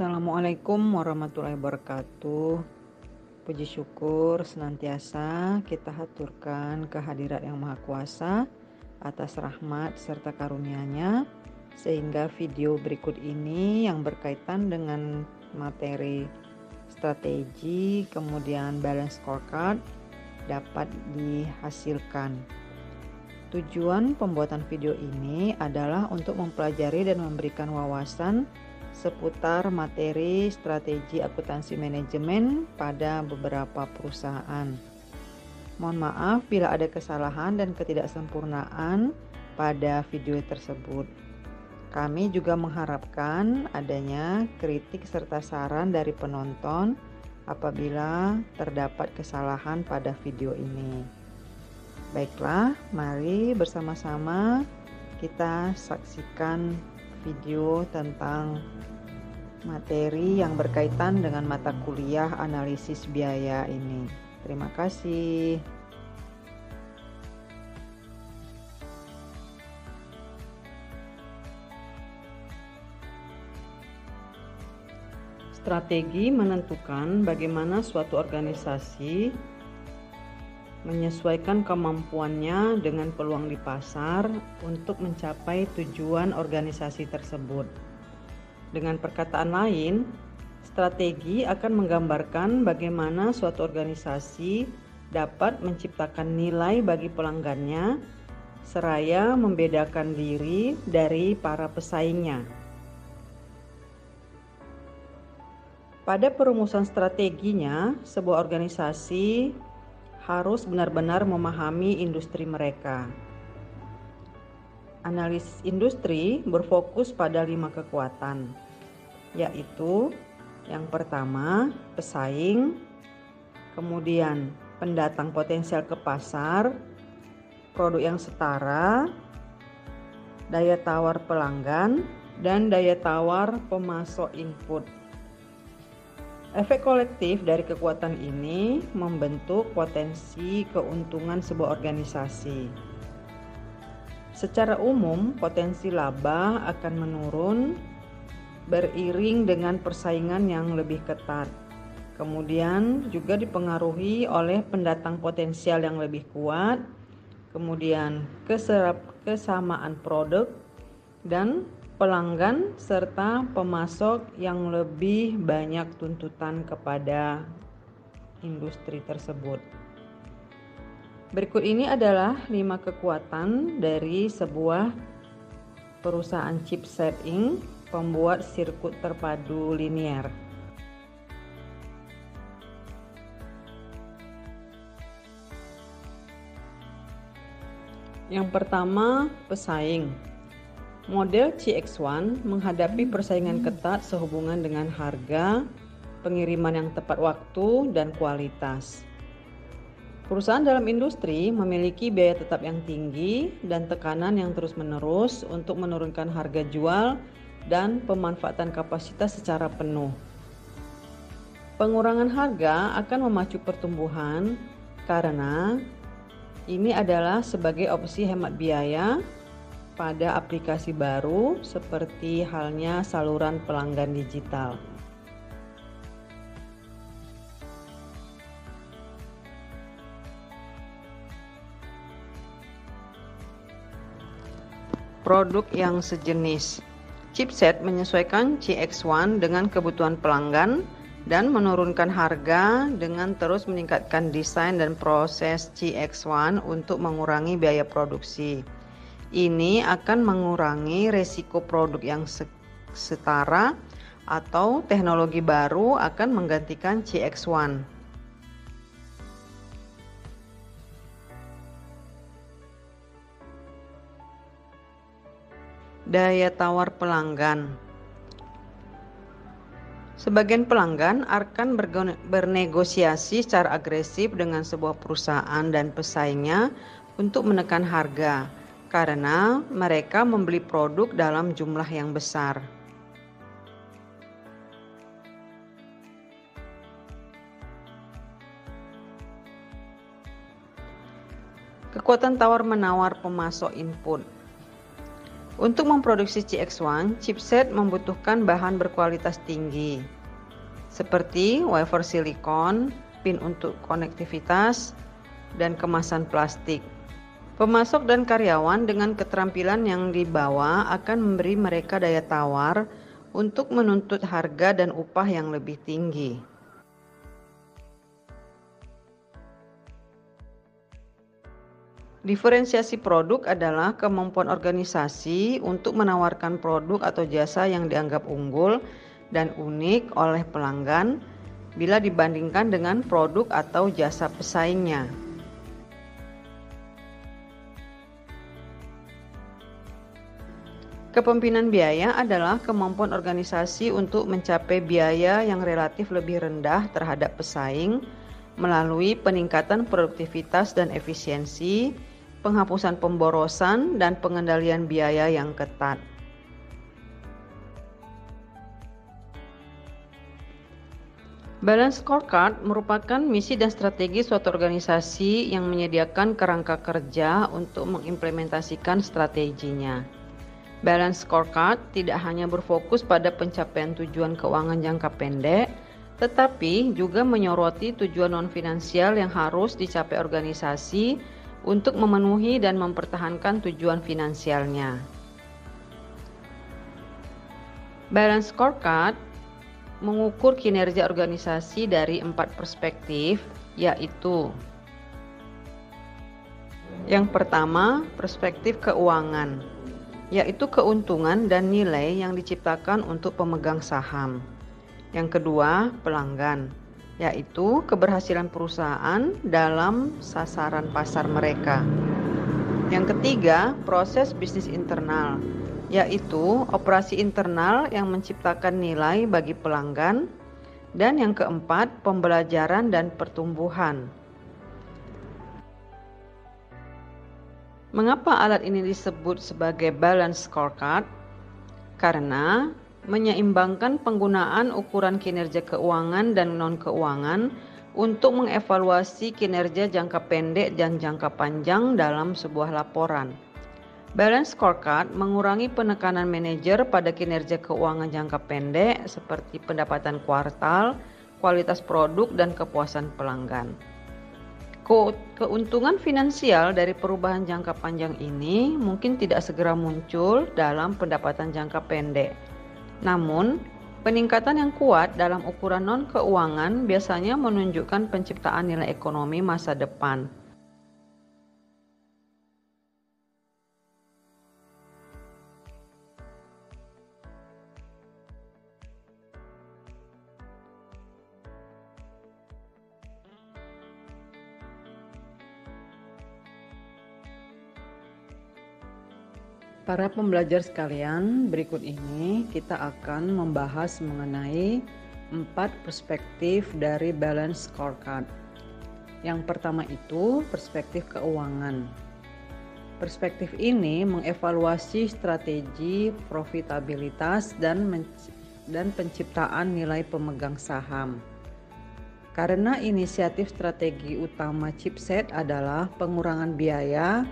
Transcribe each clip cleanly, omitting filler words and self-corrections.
Assalamualaikum warahmatullahi wabarakatuh. Puji syukur senantiasa kita haturkan kehadirat Yang Maha Kuasa atas rahmat serta karunia-Nya, sehingga video berikut ini yang berkaitan dengan materi strategi kemudian balance scorecard dapat dihasilkan. Tujuan pembuatan video ini adalah untuk mempelajari dan memberikan wawasan seputar materi strategi akuntansi manajemen pada beberapa perusahaan. Mohon maaf bila ada kesalahan dan ketidaksempurnaan pada video tersebut. Kami juga mengharapkan adanya kritik serta saran dari penonton apabila terdapat kesalahan pada video ini. Baiklah, mari bersama-sama kita saksikan video tentang materi yang berkaitan dengan mata kuliah analisis biaya ini. Terima kasih. Strategi menentukan bagaimana suatu organisasi menyesuaikan kemampuannya dengan peluang di pasar untuk mencapai tujuan organisasi tersebut. Dengan perkataan lain, strategi akan menggambarkan bagaimana suatu organisasi dapat menciptakan nilai bagi pelanggannya, seraya membedakan diri dari para pesaingnya. Pada perumusan strateginya, sebuah organisasi harus benar-benar memahami industri mereka. Analisis industri berfokus pada 5 kekuatan, yaitu yang pertama, pesaing, kemudian pendatang potensial ke pasar, produk yang setara, daya tawar pelanggan, dan daya tawar pemasok input. Efek kolektif dari kekuatan ini membentuk potensi keuntungan sebuah organisasi. Secara umum, potensi laba akan menurun beriring dengan persaingan yang lebih ketat. Kemudian juga dipengaruhi oleh pendatang potensial yang lebih kuat, kemudian kesamaan produk dan pelanggan serta pemasok yang lebih banyak tuntutan kepada industri tersebut. Berikut ini adalah 5 kekuatan dari sebuah perusahaan chipset Inc. pembuat sirkuit terpadu linier. Yang pertama, pesaing. Model CX1 menghadapi persaingan ketat sehubungan dengan harga, pengiriman yang tepat waktu, dan kualitas. Perusahaan dalam industri memiliki biaya tetap yang tinggi dan tekanan yang terus-menerus untuk menurunkan harga jual dan pemanfaatan kapasitas secara penuh. Pengurangan harga akan memacu pertumbuhan karena ini adalah sebagai opsi hemat biaya pada aplikasi baru seperti halnya saluran pelanggan digital. Produk yang sejenis. Chipset menyesuaikan CX1 dengan kebutuhan pelanggan dan menurunkan harga dengan terus meningkatkan desain dan proses CX1 untuk mengurangi biaya produksi. Ini akan mengurangi resiko produk yang setara atau teknologi baru akan menggantikan CX1. Daya tawar pelanggan. Sebagian pelanggan akan bernegosiasi secara agresif dengan sebuah perusahaan dan pesaingnya untuk menekan harga, karena mereka membeli produk dalam jumlah yang besar. Kekuatan tawar-menawar pemasok input. Untuk memproduksi CX1, chipset membutuhkan bahan berkualitas tinggi, seperti wafer silikon, pin untuk konektivitas, dan kemasan plastik. Pemasok dan karyawan dengan keterampilan yang dibawa akan memberi mereka daya tawar untuk menuntut harga dan upah yang lebih tinggi. Diferensiasi produk adalah kemampuan organisasi untuk menawarkan produk atau jasa yang dianggap unggul dan unik oleh pelanggan bila dibandingkan dengan produk atau jasa pesaingnya. Kepemimpinan biaya adalah kemampuan organisasi untuk mencapai biaya yang relatif lebih rendah terhadap pesaing melalui peningkatan produktivitas dan efisiensi, penghapusan pemborosan, dan pengendalian biaya yang ketat. Balance Scorecard merupakan misi dan strategi suatu organisasi yang menyediakan kerangka kerja untuk mengimplementasikan strateginya. Balance Scorecard tidak hanya berfokus pada pencapaian tujuan keuangan jangka pendek, tetapi juga menyoroti tujuan non-finansial yang harus dicapai organisasi untuk memenuhi dan mempertahankan tujuan finansialnya. Balance Scorecard mengukur kinerja organisasi dari 4 perspektif, yaitu yang pertama, perspektif keuangan, yaitu keuntungan dan nilai yang diciptakan untuk pemegang saham. Yang kedua, pelanggan, yaitu keberhasilan perusahaan dalam sasaran pasar mereka. Yang ketiga, proses bisnis internal, yaitu operasi internal yang menciptakan nilai bagi pelanggan. Dan yang keempat, pembelajaran dan pertumbuhan. Mengapa alat ini disebut sebagai Balance Scorecard? Karena menyeimbangkan penggunaan ukuran kinerja keuangan dan non-keuangan untuk mengevaluasi kinerja jangka pendek dan jangka panjang dalam sebuah laporan. Balance Scorecard mengurangi penekanan manajer pada kinerja keuangan jangka pendek seperti pendapatan kuartal, kualitas produk, dan kepuasan pelanggan. Keuntungan finansial dari perubahan jangka panjang ini mungkin tidak segera muncul dalam pendapatan jangka pendek. Namun, peningkatan yang kuat dalam ukuran non-keuangan biasanya menunjukkan penciptaan nilai ekonomi masa depan. Para pembelajar sekalian, berikut ini kita akan membahas mengenai 4 perspektif dari Balance Scorecard. Yang pertama itu perspektif keuangan. Perspektif ini mengevaluasi strategi profitabilitas dan penciptaan nilai pemegang saham. Karena inisiatif strategi utama chipset adalah pengurangan biaya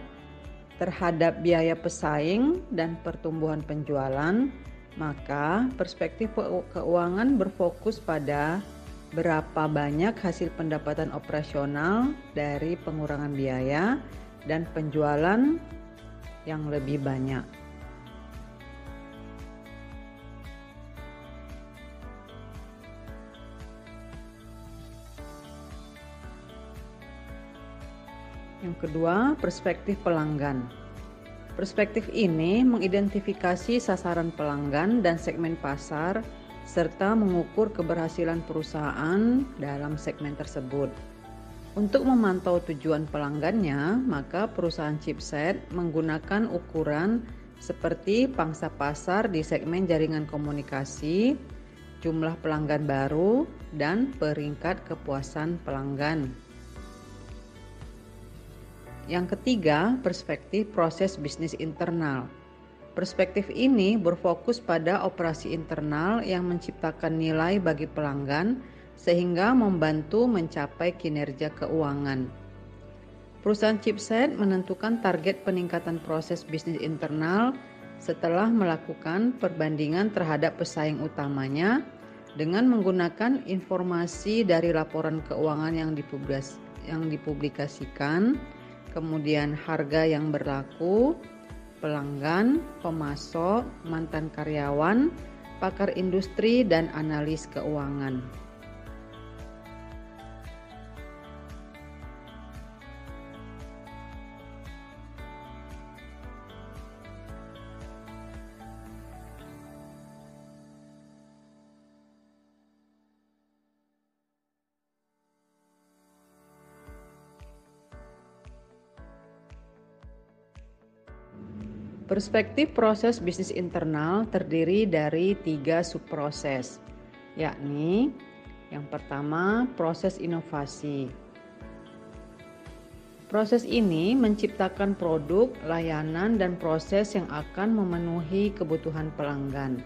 terhadap biaya pesaing dan pertumbuhan penjualan, maka perspektif keuangan berfokus pada berapa banyak hasil pendapatan operasional dari pengurangan biaya dan penjualan yang lebih banyak. Yang kedua, perspektif pelanggan. Perspektif ini mengidentifikasi sasaran pelanggan dan segmen pasar serta mengukur keberhasilan perusahaan dalam segmen tersebut. Untuk memantau tujuan pelanggannya, maka perusahaan chipset menggunakan ukuran seperti pangsa pasar di segmen jaringan komunikasi, jumlah pelanggan baru, dan peringkat kepuasan pelanggan. Yang ketiga, perspektif proses bisnis internal. Perspektif ini berfokus pada operasi internal yang menciptakan nilai bagi pelanggan sehingga membantu mencapai kinerja keuangan. Perusahaan chipset menentukan target peningkatan proses bisnis internal setelah melakukan perbandingan terhadap pesaing utamanya dengan menggunakan informasi dari laporan keuangan yang dipublikasikan, kemudian harga yang berlaku, pelanggan, pemasok, mantan karyawan, pakar industri, dan analis keuangan. Perspektif proses bisnis internal terdiri dari 3 subproses, yakni yang pertama proses inovasi. Proses ini menciptakan produk, layanan, dan proses yang akan memenuhi kebutuhan pelanggan.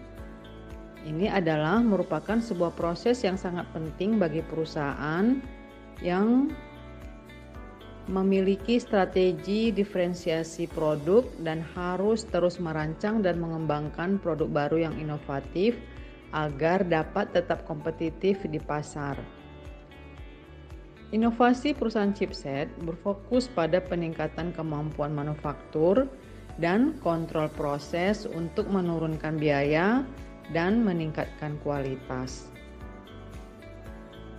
Ini adalah merupakan sebuah proses yang sangat penting bagi perusahaan yang memiliki strategi diferensiasi produk dan harus terus merancang dan mengembangkan produk baru yang inovatif agar dapat tetap kompetitif di pasar. Inovasi perusahaan chipset berfokus pada peningkatan kemampuan manufaktur dan kontrol proses untuk menurunkan biaya dan meningkatkan kualitas.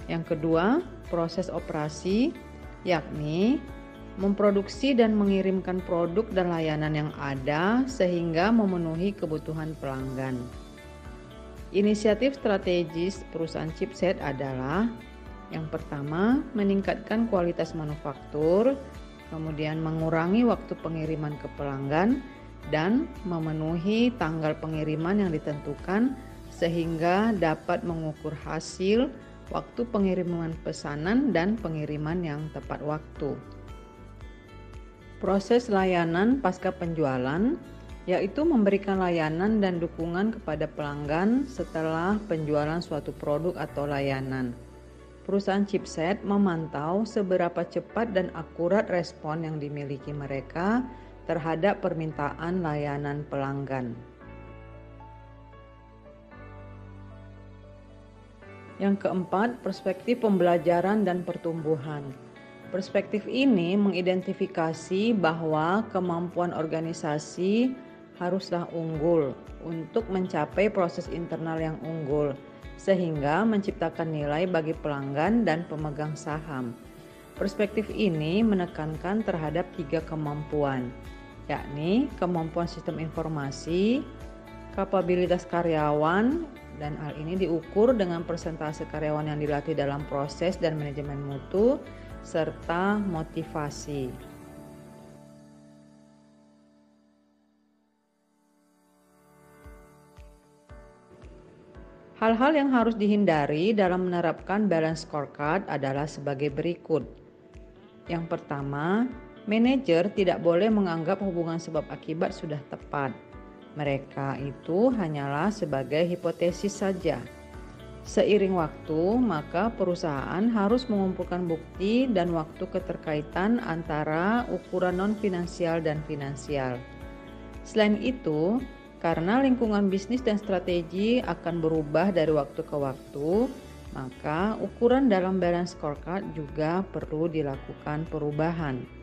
Yang kedua, proses operasi, yakni memproduksi dan mengirimkan produk dan layanan yang ada sehingga memenuhi kebutuhan pelanggan. Inisiatif strategis perusahaan chipset adalah yang pertama, meningkatkan kualitas manufaktur, kemudian mengurangi waktu pengiriman ke pelanggan, dan memenuhi tanggal pengiriman yang ditentukan sehingga dapat mengukur hasil waktu pengiriman pesanan dan pengiriman yang tepat waktu. Proses layanan pasca penjualan yaitu memberikan layanan dan dukungan kepada pelanggan setelah penjualan suatu produk atau layanan. Perusahaan chipset memantau seberapa cepat dan akurat respon yang dimiliki mereka terhadap permintaan layanan pelanggan. Yang keempat, perspektif pembelajaran dan pertumbuhan. Perspektif ini mengidentifikasi bahwa kemampuan organisasi haruslah unggul untuk mencapai proses internal yang unggul, sehingga menciptakan nilai bagi pelanggan dan pemegang saham. Perspektif ini menekankan terhadap 3 kemampuan, yakni kemampuan sistem informasi, kapabilitas karyawan, dan hal ini diukur dengan persentase karyawan yang dilatih dalam proses dan manajemen mutu, serta motivasi. Hal-hal yang harus dihindari dalam menerapkan balance scorecard adalah sebagai berikut. Yang pertama, manajer tidak boleh menganggap hubungan sebab akibat sudah tepat. Mereka itu hanyalah sebagai hipotesis saja. Seiring waktu, maka perusahaan harus mengumpulkan bukti dan waktu keterkaitan antara ukuran non-finansial dan finansial. Selain itu, karena lingkungan bisnis dan strategi akan berubah dari waktu ke waktu, maka ukuran dalam balance scorecard juga perlu dilakukan perubahan.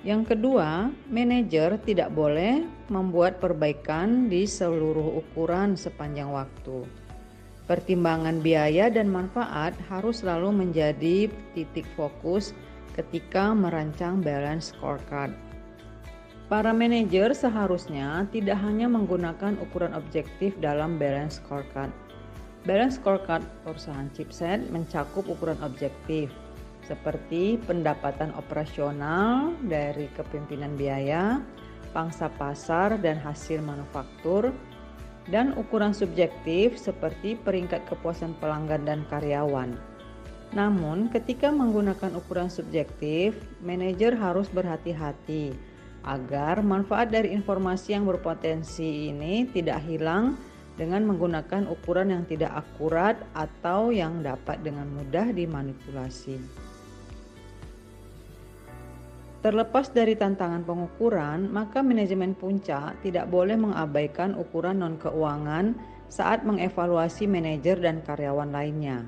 Yang kedua, manajer tidak boleh membuat perbaikan di seluruh ukuran sepanjang waktu. Pertimbangan biaya dan manfaat harus selalu menjadi titik fokus ketika merancang balance scorecard. Para manajer seharusnya tidak hanya menggunakan ukuran objektif dalam balance scorecard. Balance scorecard perusahaan chipset mencakup ukuran objektif, seperti pendapatan operasional dari kepemimpinan biaya, pangsa pasar dan hasil manufaktur, dan ukuran subjektif seperti peringkat kepuasan pelanggan dan karyawan. Namun, ketika menggunakan ukuran subjektif, manajer harus berhati-hati agar manfaat dari informasi yang berpotensi ini tidak hilang dengan menggunakan ukuran yang tidak akurat atau yang dapat dengan mudah dimanipulasi. Terlepas dari tantangan pengukuran, maka manajemen puncak tidak boleh mengabaikan ukuran non-keuangan saat mengevaluasi manajer dan karyawan lainnya.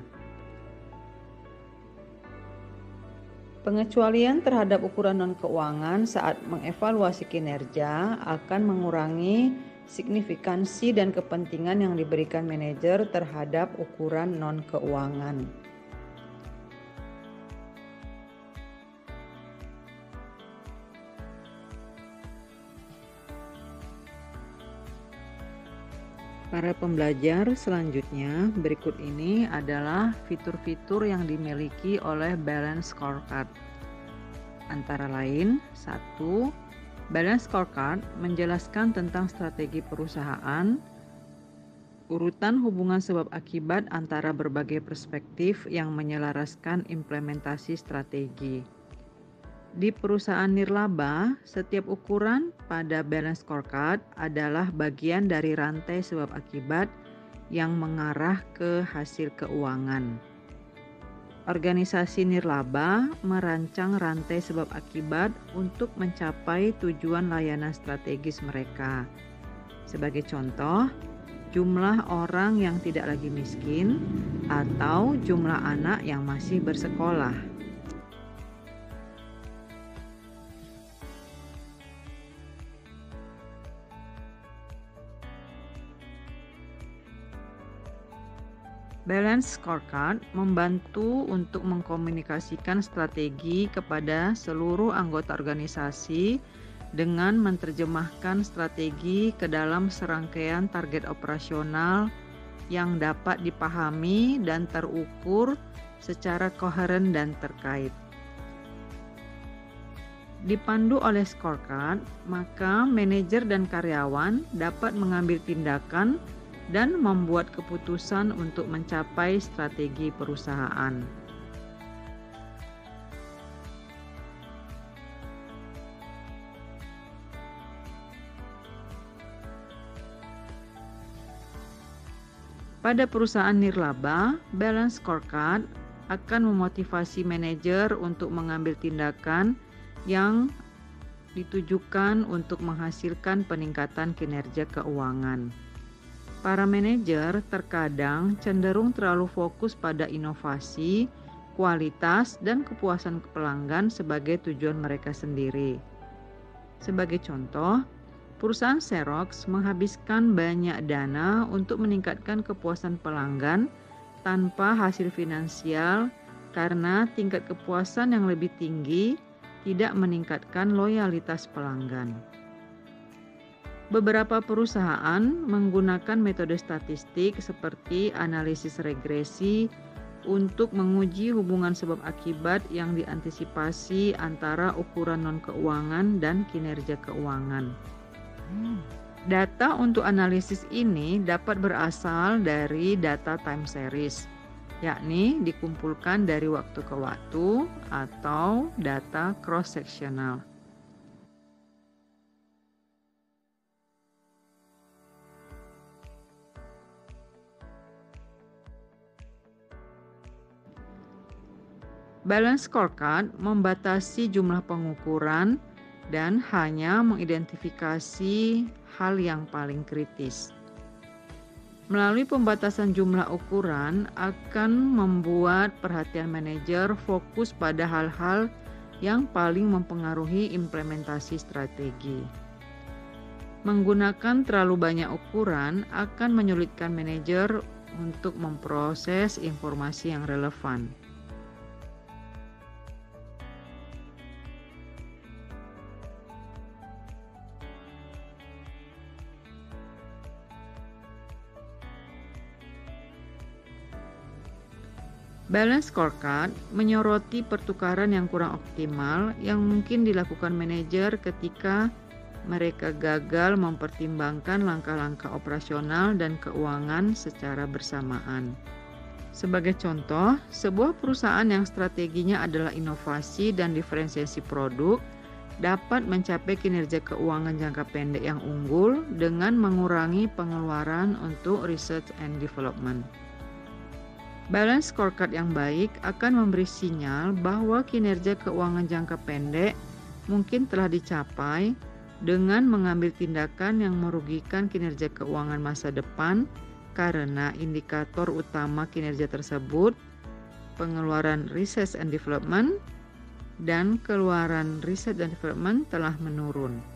Pengecualian terhadap ukuran non-keuangan saat mengevaluasi kinerja akan mengurangi signifikansi dan kepentingan yang diberikan manajer terhadap ukuran non-keuangan. Para pembelajar, selanjutnya berikut ini adalah fitur-fitur yang dimiliki oleh Balance Scorecard. Antara lain, 1. Balance Scorecard menjelaskan tentang strategi perusahaan, urutan hubungan sebab akibat antara berbagai perspektif yang menyelaraskan implementasi strategi. Di perusahaan nirlaba, setiap ukuran pada Balance Scorecard adalah bagian dari rantai sebab akibat yang mengarah ke hasil keuangan. Organisasi nirlaba merancang rantai sebab akibat untuk mencapai tujuan layanan strategis mereka. Sebagai contoh, jumlah orang yang tidak lagi miskin atau jumlah anak yang masih bersekolah. Balance Scorecard membantu untuk mengkomunikasikan strategi kepada seluruh anggota organisasi dengan menerjemahkan strategi ke dalam serangkaian target operasional yang dapat dipahami dan terukur secara koheren dan terkait. Dipandu oleh scorecard, maka manajer dan karyawan dapat mengambil tindakan dan membuat keputusan untuk mencapai strategi perusahaan. Pada perusahaan nirlaba, Balance Scorecard akan memotivasi manajer untuk mengambil tindakan yang ditujukan untuk menghasilkan peningkatan kinerja keuangan. Para manajer terkadang cenderung terlalu fokus pada inovasi, kualitas, dan kepuasan pelanggan sebagai tujuan mereka sendiri. Sebagai contoh, perusahaan Xerox menghabiskan banyak dana untuk meningkatkan kepuasan pelanggan tanpa hasil finansial karena tingkat kepuasan yang lebih tinggi tidak meningkatkan loyalitas pelanggan. Beberapa perusahaan menggunakan metode statistik seperti analisis regresi untuk menguji hubungan sebab akibat yang diantisipasi antara ukuran non-keuangan dan kinerja keuangan. Data untuk analisis ini dapat berasal dari data time series, yakni dikumpulkan dari waktu ke waktu atau data cross-sectional. Balance Scorecard membatasi jumlah pengukuran dan hanya mengidentifikasi hal yang paling kritis. Melalui pembatasan jumlah ukuran akan membuat perhatian manajer fokus pada hal-hal yang paling mempengaruhi implementasi strategi. Menggunakan terlalu banyak ukuran akan menyulitkan manajer untuk memproses informasi yang relevan. Balance Scorecard menyoroti pertukaran yang kurang optimal yang mungkin dilakukan manajer ketika mereka gagal mempertimbangkan langkah-langkah operasional dan keuangan secara bersamaan. Sebagai contoh, sebuah perusahaan yang strateginya adalah inovasi dan diferensiasi produk dapat mencapai kinerja keuangan jangka pendek yang unggul dengan mengurangi pengeluaran untuk research and development. Balance Scorecard yang baik akan memberi sinyal bahwa kinerja keuangan jangka pendek mungkin telah dicapai dengan mengambil tindakan yang merugikan kinerja keuangan masa depan karena indikator utama kinerja tersebut, pengeluaran research and development, dan keluaran research and development telah menurun.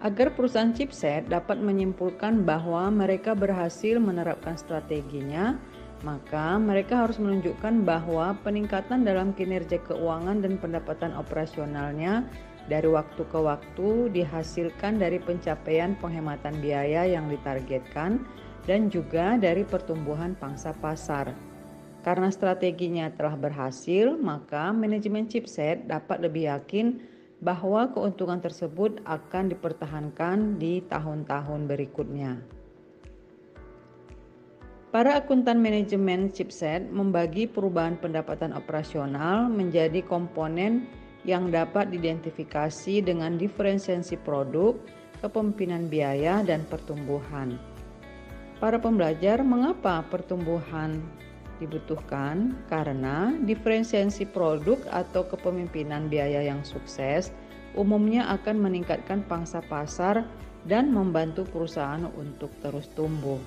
Agar perusahaan chipset dapat menyimpulkan bahwa mereka berhasil menerapkan strateginya, maka mereka harus menunjukkan bahwa peningkatan dalam kinerja keuangan dan pendapatan operasionalnya dari waktu ke waktu dihasilkan dari pencapaian penghematan biaya yang ditargetkan dan juga dari pertumbuhan pangsa pasar. Karena strateginya telah berhasil, maka manajemen chipset dapat lebih yakin bahwa keuntungan tersebut akan dipertahankan di tahun-tahun berikutnya. Para akuntan manajemen chipset membagi perubahan pendapatan operasional menjadi komponen yang dapat diidentifikasi dengan diferensiasi produk, kepemimpinan biaya, dan pertumbuhan. Para pembelajar, mengapa pertumbuhan dibutuhkan? Karena diferensiasi produk atau kepemimpinan biaya yang sukses umumnya akan meningkatkan pangsa pasar dan membantu perusahaan untuk terus tumbuh.